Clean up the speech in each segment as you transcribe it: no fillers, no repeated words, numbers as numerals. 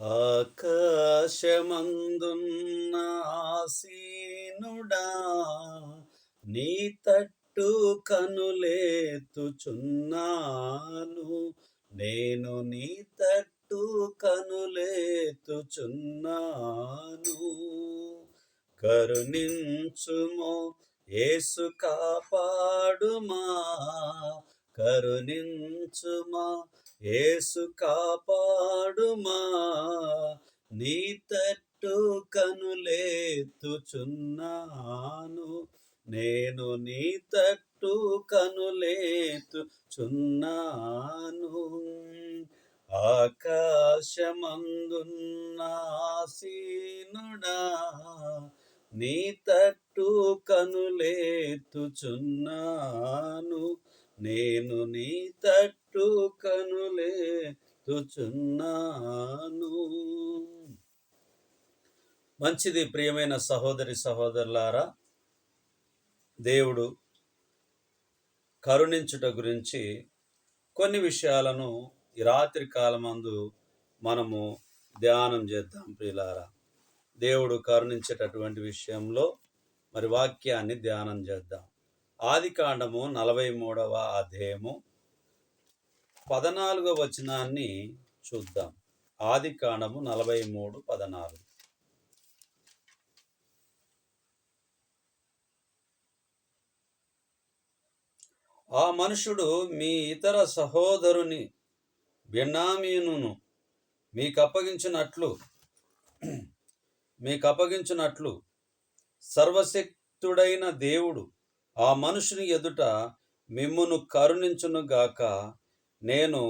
ఆకాశమందున్న ఆసీనుడా, నీ తట్టు కనులేతుచున్నాను. నేను నీ తట్టు కనులేతుచున్నాను. కరుణించుము యేసు, కాపాడుమా. కరుణించుమా యేసు, కాపాడుమా. నీ తట్టు కనులేతుచున్నాను. నేను నీ తట్టు కనులేతుచున్నాను. ఆకాశమందున్న ఆసీనుడా, నీ తట్టు కనులేతుచున్నాను. నేను నీ తట్టు కనులేతుచున్నాను. మంచిది. ప్రియమైన సహోదరి సహోదరులారా, దేవుడు కరుణించుట గురించి కొన్ని విషయాలను ఈ రాత్రి కాలమందు మనము ధ్యానం చేద్దాం. ప్రియులారా, దేవుడు కరుణించేటటువంటి విషయంలో మరి వాక్యాన్ని ధ్యానం చేద్దాం. ఆదికాండము 43వ అధ్యాయము 14వ వచనాన్ని చూద్దాం. ఆదికాండము 43:14. ఆ మనుషుడు మీ ఇతర సహోదరుని బెన్యామీనును మీకప్పగించినట్లు సర్వశక్తుడైన దేవుడు ఆ మనుషుని ఎదుట మిమ్మును కరుణించునుగాక. నేను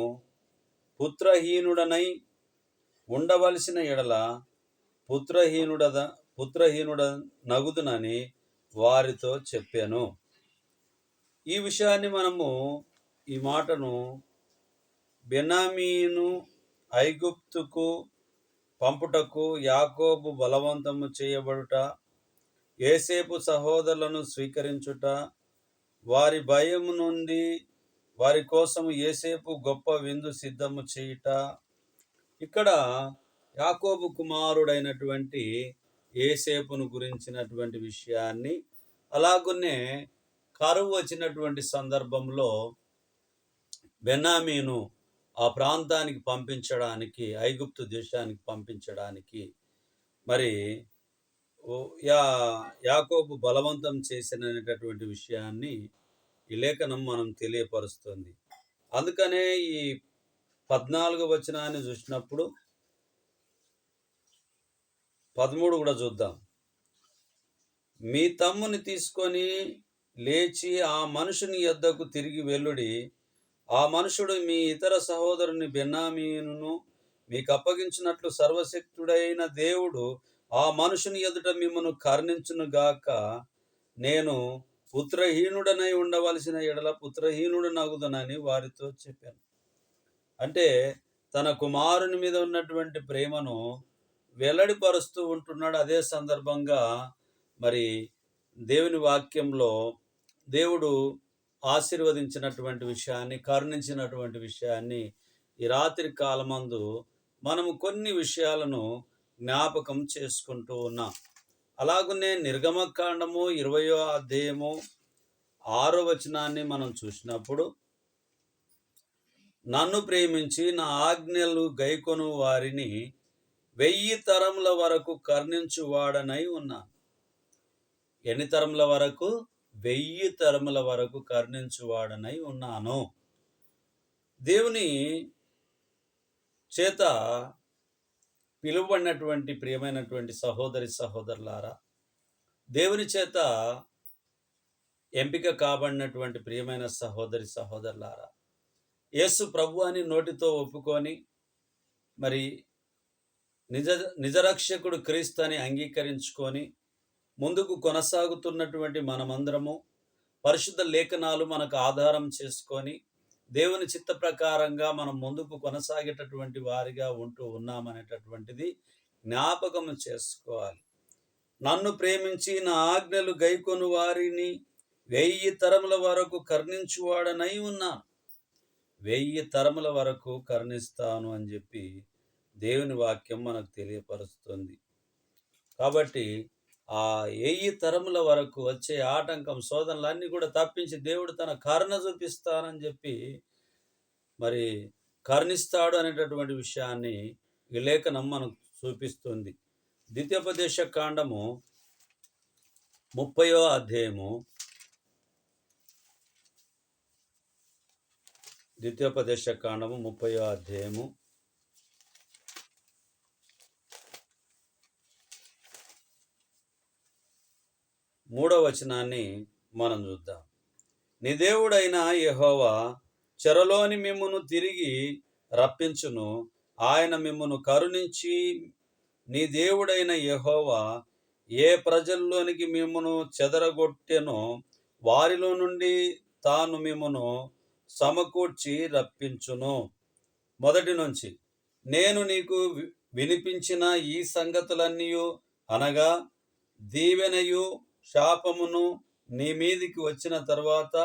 పుత్రహీనుడనై ఉండవలసిన ఎడల పుత్రహీనుడ నగుదునని వారితో చెప్పాను. ఈ విషయాన్ని ఈ మాటను బెన్యామీను ఐగుప్తుకు పంపుటకు యాకోబు బలవంతము చేయబడుట, యోసేపు సహోదరులను స్వీకరించుట, వారి భయము నుండి వారి కోసం యోసేపు గొప్ప విందు సిద్ధము చేయుట. ఇక్కడ యాకోబు కుమారుడైనటువంటి యోసేపును గురించినటువంటి విషయాన్ని, అలాగునే కరువు వచ్చినటువంటి సందర్భంలో బెన్యామీను ఆ ప్రాంతానికి పంపించడానికి, ఐగుప్తు దేశానికి పంపించడానికి మరి యాకోబు బలవంతం చేసినటువంటి విషయాన్ని ఈ లేఖనం మనం తెలియపరుస్తుంది. అందుకనే ఈ 14వ వచనాన్ని చూసినప్పుడు 13 కూడా చూద్దాం. మీ తమ్ముని తీసుకొని లేచి ఆ మనుషుని యొద్దకు తిరిగి వెళ్ళుడి. ఆ మనుషుడు మీ ఇతర సహోదరుని బెన్యామీనును మీకు అప్పగించినట్లు సర్వశక్తుడైన దేవుడు ఆ మనుషుని ఎదుట మిమ్మను కరుణించునుగాక. నేను పుత్రహీనుడనై ఉండవలసిన ఎడల పుత్రహీనుడు నగుదనని వారితో చెప్పాను. అంటే తన కుమారుని మీద ఉన్నటువంటి ప్రేమను వెల్లడిపరుస్తూ ఉంటున్నాడు. అదే సందర్భంగా మరి దేవుని వాక్యంలో దేవుడు ఆశీర్వదించినటువంటి విషయాన్ని, కరుణించినటువంటి విషయాన్ని ఈ రాత్రి కాలమందు మనము కొన్ని విషయాలను జ్ఞాపకం చేసుకుంటూ ఉన్నాం. అలాగనే నిర్గమకాండము 20వ అధ్యాయము 6వ వచనాన్ని మనం చూసినప్పుడు, నన్ను ప్రేమించి నా ఆజ్ఞలు గైకొను వారిని 1000 తరముల వరకు కరుణించువాడనై ఉన్నాను. ఎన్ని తరముల వరకు? 1000 తరముల వరకు కరుణించువాడనై ఉన్నాను. దేవుని చేత పిలువబడినటువంటి ప్రియమైనటువంటి సహోదరి సహోదరులారా, దేవుని చేత ఎంపిక కాబడినటువంటి ప్రియమైన సహోదరి సహోదరులారా, యేసు ప్రభు అని నోటితో ఒప్పుకొని మరి నిజరక్షకుడు క్రీస్తు అని అంగీకరించుకొని ముందుకు కొనసాగుతున్నటువంటి మనమందరము పరిశుద్ధ లేఖనాలు మనకు ఆధారం చేసుకొని దేవుని చిత్త ప్రకారంగా మనం ముందుకు కొనసాగేటటువంటి వారిగా ఉంటూ ఉన్నామనేటటువంటిది జ్ఞాపకం చేసుకోవాలి. నన్ను ప్రేమించి నా ఆజ్ఞలు గైకొను వారిని 1000 తరముల వరకు కరుణించువాడనై ఉన్నాను. 1000 తరముల వరకు కరుణిస్తాను అని చెప్పి దేవుని వాక్యం మనకు తెలియపరుస్తుంది. కాబట్టి ఆ 1000 తరముల వరకు వచ్చే ఆటంకం, శోధనలన్నీ కూడా తప్పించి దేవుడు తన కరుణ చూపిస్తానని చెప్పి మరి కరుణిస్తాడు అనేటటువంటి విషయాన్ని ఈ లేఖనం మనకు చూపిస్తుంది. ద్వితీయోపదేశ కాండము 30వ అధ్యాయము, ద్వితీయోపదేశ కాండము 30వ అధ్యాయము 3వ వచనాన్ని మనం చూద్దాం. నీ దేవుడైన యెహోవా చెరలోని మిమ్మును తిరిగి రప్పించును. ఆయన మిమ్మును కరుణించి, నీ దేవుడైన యెహోవా ఏ ప్రజల్లోనికి మిమ్మును చెదరగొట్టెనో వారిలో నుండి తాను మిమ్మును సమకూర్చి రప్పించును. 1 నుంచి, నేను నీకు వినిపించిన ఈ సంగతులన్నీయు అనగా దీవెనయు శాపమును నీ మీదికి వచ్చిన తర్వాత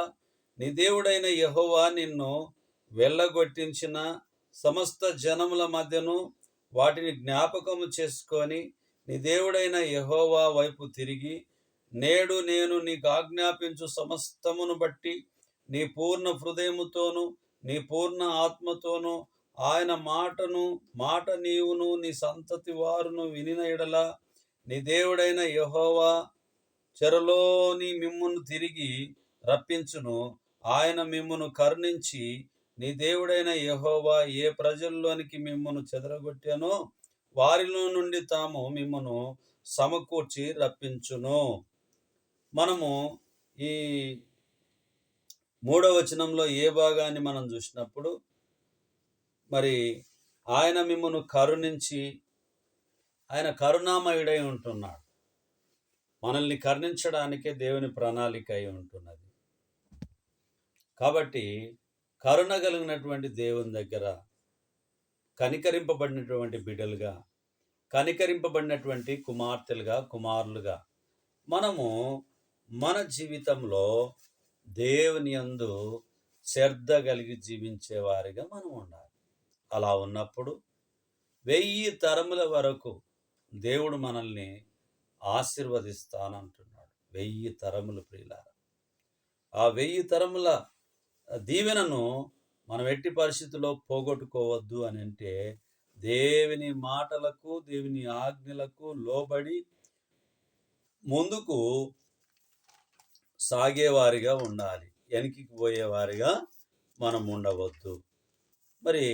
నీ దేవుడైన యెహోవా నిన్ను వెళ్ళగొట్టించిన సమస్త జనముల మధ్యను వాటిని జ్ఞాపకము చేసుకొని నీ దేవుడైన యెహోవా వైపు తిరిగి, నేడు నేను నీకు ఆజ్ఞాపించు సమస్తమును బట్టి నీ పూర్ణ హృదయముతోను నీ పూర్ణ ఆత్మతోను ఆయన మాట నీవును నీ సంతతి వారును వినిన ఎడల నీ దేవుడైన యెహోవా చెరలోని మిమ్మును తిరిగి రప్పించును. ఆయన మిమ్మును కరుణించి, నీ దేవుడైన యెహోవా ఏ ప్రజల్లోనికి మిమ్మును చెదరగొట్టానో వారిలో నుండి తాము మిమ్మును సమకూర్చి రప్పించును. మనము ఈ 3వ వచనంలో ఏ భాగాన్ని మనం చూసినప్పుడు, మరి ఆయన మిమ్మును కరుణించి, ఆయన కరుణామయుడై ఉంటున్నాడు. మనల్ని కరుణించడానికే దేవుని ప్రణాళిక అయి ఉంటున్నది. కాబట్టి కరుణ కలిగినటువంటి దేవుని దగ్గర కనికరింపబడినటువంటి బిడ్డలుగా, కనికరింపబడినటువంటి కుమార్తెలుగా, కుమారులుగా మనము మన జీవితంలో దేవుని యందు శ్రద్ధ కలిగి జీవించే వారిగా మనం ఉండాలి. అలా ఉన్నప్పుడు 1000 తరముల వరకు దేవుడు మనల్ని ఆశీర్వదిస్తానంటున్నాడు. 1000 తరములు ప్రియులారా. ఆ 1000 తరముల దీవెనను మనం ఎట్టి పరిస్థితుల్లో పోగొట్టుకోవద్దు అని అంటే, దేవుని మాటలకు, దేవుని ఆజ్ఞలకు లోబడి ముందుకు సాగేవారిగా ఉండాలి. వెనక్కి పోయేవారిగా మనం ఉండవద్దు. మరి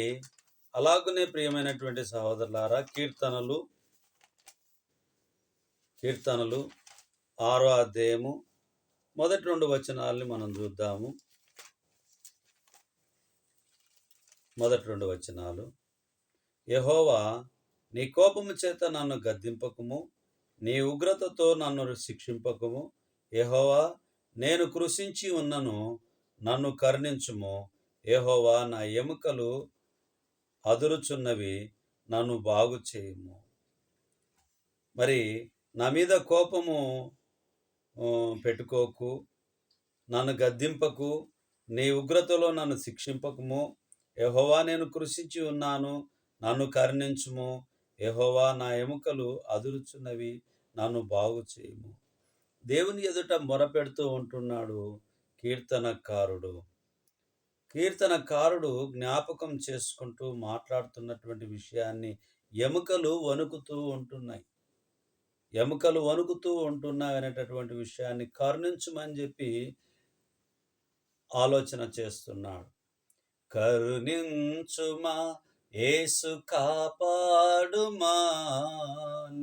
అలాగనే ప్రియమైనటువంటి సహోదరులారా, కీర్తనలు 6వ అధ్యాయము మొదటి 2 వచనాలని మనం చూద్దాము. మొదటి 2 వచనాలు. యెహోవా, నీ కోపము చేత నన్ను గద్దింపకుము, నీ ఉగ్రతతో నన్ను శిక్షింపకుము. యెహోవా, నేను కృషించి ఉన్నను, నన్ను కరుణించుము. యెహోవా, నా ఎముకలు అదురుచున్నవి, నన్ను బాగు చేయుము. మరి నా మీద కోపము పెట్టుకోకు, నన్ను గద్దింపకు, నీ ఉగ్రతలో నన్ను శిక్షింపకుము. యెహోవా, నేను కృషించి ఉన్నాను, నన్ను కరుణించుము. యెహోవా, నా ఎముకలు అదురుచున్నవి, నన్ను బాగు చేయుము. దేవుని ఎదుట మొరపెడుతూ ఉంటున్నాడు కీర్తనకారుడు జ్ఞాపకం చేసుకుంటూ మాట్లాడుతున్నటువంటి విషయాన్ని, ఎముకలు వణుకుతూ ఉంటున్నాయి అనేటటువంటి విషయాన్ని కరుణించమని చెప్పి ఆలోచన చేస్తున్నాడు. కరుణించుమా యేసు, కాపాడుమా,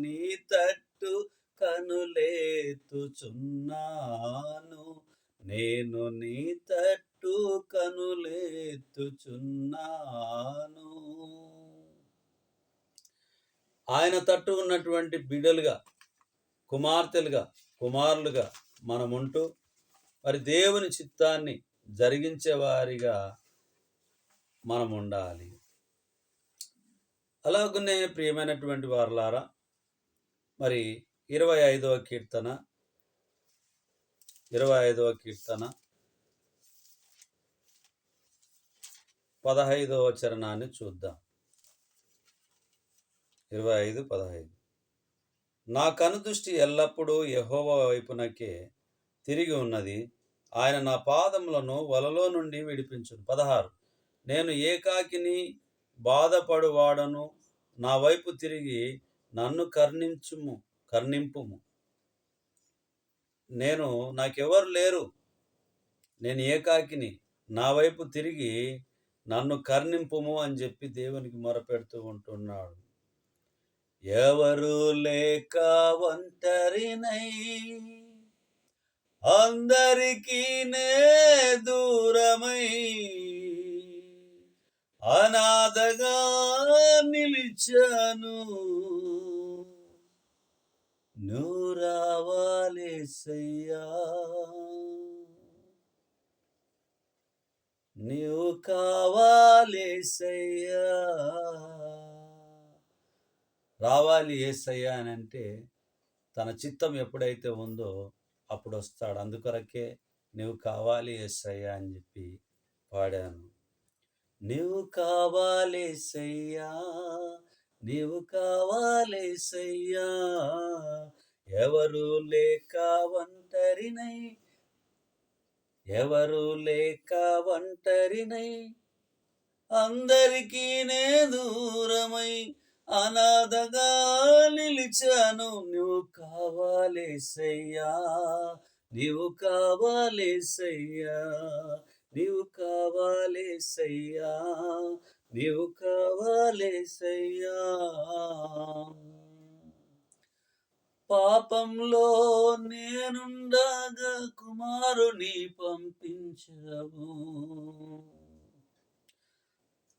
నీ తట్టు కనులెత్తుచున్నాను, నేను నీ తట్టు కనులెత్తుచున్నాను. ఆయన తట్టు ఉన్నటువంటి బిడ్డలుగా, కుమార్తెలుగా, కుమారులుగా మనముంటూ మరి దేవుని చిత్తాన్ని జరిగించే వారిగా మనం ఉండాలి. అలాగనే ప్రియమైనటువంటి వారలారా, మరి 25వ కీర్తన 15వ చరణాన్ని చూద్దాం. 25:15. నా కనుదృష్టి ఎల్లప్పుడూ యెహోవా వైపునకే తిరిగి ఉన్నది. ఆయన నా పాదములను వలలో నుండి విడిపించును. 16. నేను ఏకాకిని బాధపడువాడను. నా వైపు తిరిగి నన్ను కర్ణింపుము. నాకెవరు లేరు. నేను ఏకాకిని. నా వైపు తిరిగి నన్ను కర్ణింపుము అని చెప్పి దేవునికి మొరపెడుతూ ఉంటున్నాడు. ఎవరు లేక ఒంటరినై అందరికీ నే దూరమై అనాథగా నిలిచాను. నువ్వు రావాలేసయ్యా, నీవు కావాలేసయ్యా. రావాలి యేసయ్యా అని అంటే తన చిత్తం ఎప్పుడైతే ఉందో అప్పుడు వస్తాడు. అందుకొరకే నువ్వు కావాలి యేసయ్యా అని చెప్పి పాడాను. నువ్వు కావాలేసయ్యా, నీవు కావాలేసయ్యా. ఎవరు లేక ఒంటరినై అందరికీ నే దూరమై అనాథగా నిలిచాను. నువ్వు కావాలేసయ్యా, నీవు కావాలేసయ్యా, నీవు కావాలేసయ్యా, నీవు కావాలేసయ్యా. పాపంలో నేనుండగా కుమారుని పంపించావు.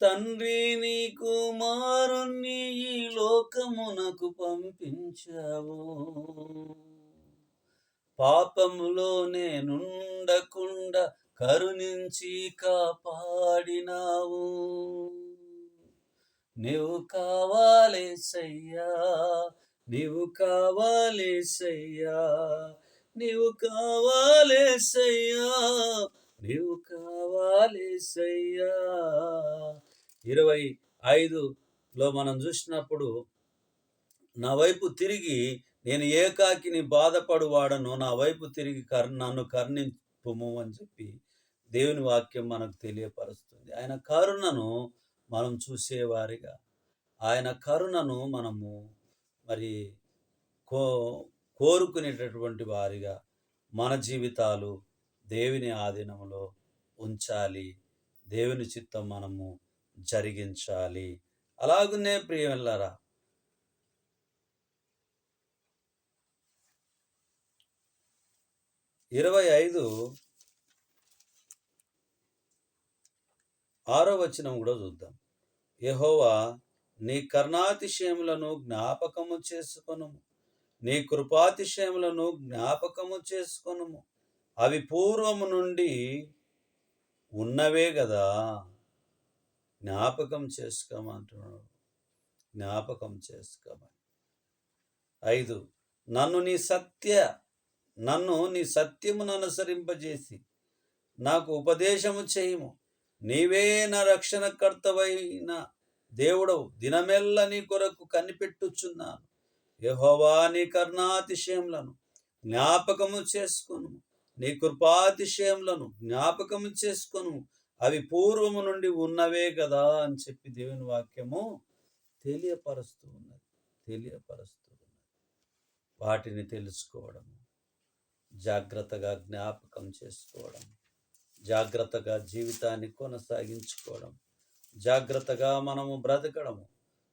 తండ్రి నీ కుమారుణ్ణి ఈ లోకమునకు పంపించావు. పాపములో నేనుండకుండా కరుణించి కాపాడినావు. నీవు కావాలేసయ్యా, నీవు కావాలేసయ్యా, నీవు కావాలేసయ్యా, నీవు కావాలేసయ్యా. 25లో మనం చూసినప్పుడు నా వైపు తిరిగి నేను ఏకాకిని బాధపడువాడను, నా వైపు తిరిగి నన్ను కర్ణింపుము అని చెప్పి దేవుని వాక్యం మనకు తెలియపరుస్తుంది. ఆయన కరుణను మనం చూసేవారిగా, ఆయన కరుణను మనము మరి కోరుకునేటటువంటి వారిగా మన జీవితాలు దేవుని ఆధీనంలో ఉంచాలి. దేవుని చిత్తం మనము జరిగించాలి. అలాగునే ప్రియమిల్లారా, 25:6 వచనం కూడా చూద్దాం. యెహోవా నీ కరుణాతిశయములను జ్ఞాపకము చేసుకొనుము, నీ కృపాతిశయములను జ్ఞాపకము చేసుకొనుము. అవి పూర్వము నుండి ఉన్నవే కదా. జ్ఞాపకం చేసుకోమంటున్నాడు. జ్ఞాపకం చేసుకోమని. 5. నన్ను నీ సత్యమును అనుసరింపజేసి నాకు ఉపదేశము చేయుము. నీవే నా రక్షణకర్తవైన దేవుడవు. దినమెల్లా నీ కొరకు కనిపెట్టుచున్నాను. యెహోవా నీ కరుణాతిశయములను జ్ఞాపకము చేసుకొను, నీ కృపాతిశయములను జ్ఞాపకము చేసుకొను. అవి పూర్వము నుండి ఉన్నవే కదా అని చెప్పి దేవుని వాక్యము తెలియపరుస్తూ ఉన్నది. వాటిని తెలుసుకోవడం, జాగ్రత్తగా జ్ఞాపకం చేసుకోవడం, జాగ్రత్తగా జీవితాన్ని కొనసాగించుకోవడం, జాగ్రత్తగా మనము బ్రతకడము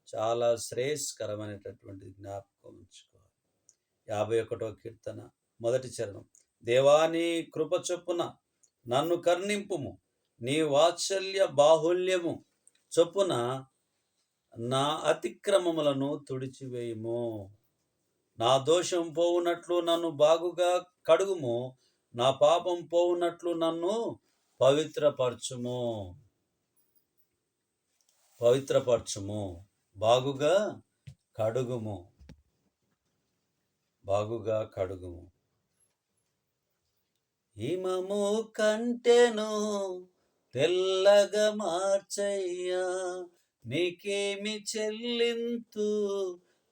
చాలా శ్రేయస్కరమైనటువంటి జ్ఞాపకం ఉంచుకోవాలి. 51వ కీర్తన 1వ చరణం. దేవా నీ కృప చొప్పున నన్ను కర్ణింపుము, నీ వాత్సల్య బాహుల్యము చొప్పున నా అతిక్రమములను తుడిచివేయుము. నా దోషం పోవునట్లు నన్ను బాగుగా కడుగుము, నా పాపం పోవునట్లు నన్ను పవిత్రపరచుము. బాగుగా కడుగుము. హిమము కంటెను తెల్లగా మార్చయ్యా, నీకేమి చెల్లింతు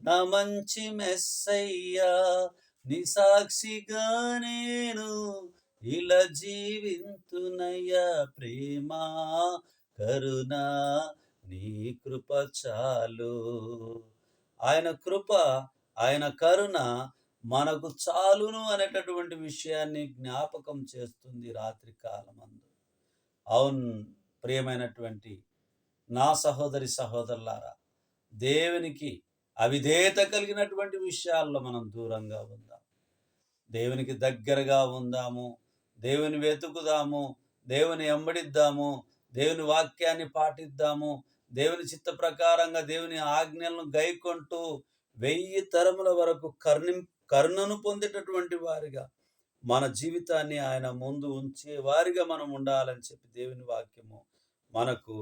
నా మంచి మెస్సయ్యా, నీ సాక్షిగా నేను ఇలా జీవింతునయ్యా. ప్రేమ కరుణ నీ కృప చాలు. ఆయన కృప, ఆయన కరుణ మనకు చాలును అనేటటువంటి విషయాన్ని జ్ఞాపకం చేస్తుంది రాత్రి కాలమందు. అవును ప్రియమైనటువంటి నా సహోదరి సహోదరులారా, దేవునికి అవిధేయత కలిగినటువంటి విషయాల్లో మనం దూరంగా ఉందాం. దేవునికి దగ్గరగా ఉందాము. దేవుని వెతుకుదాము. దేవుని ఎంబడిద్దాము. దేవుని వాక్యాన్ని పాటిద్దాము. దేవుని చిత్త ప్రకారంగా దేవుని ఆజ్ఞలను గైకొంటూ 1000 తరముల వరకు కరుణను పొందేటటువంటి వారిగా మన జీవితాన్ని ఆయన ముందు ఉంచే వారిగా మనం ఉండాలని చెప్పి దేవుని వాక్యము మనకు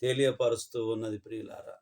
తెలియపరుస్తూ ఉన్నది ప్రియులారా.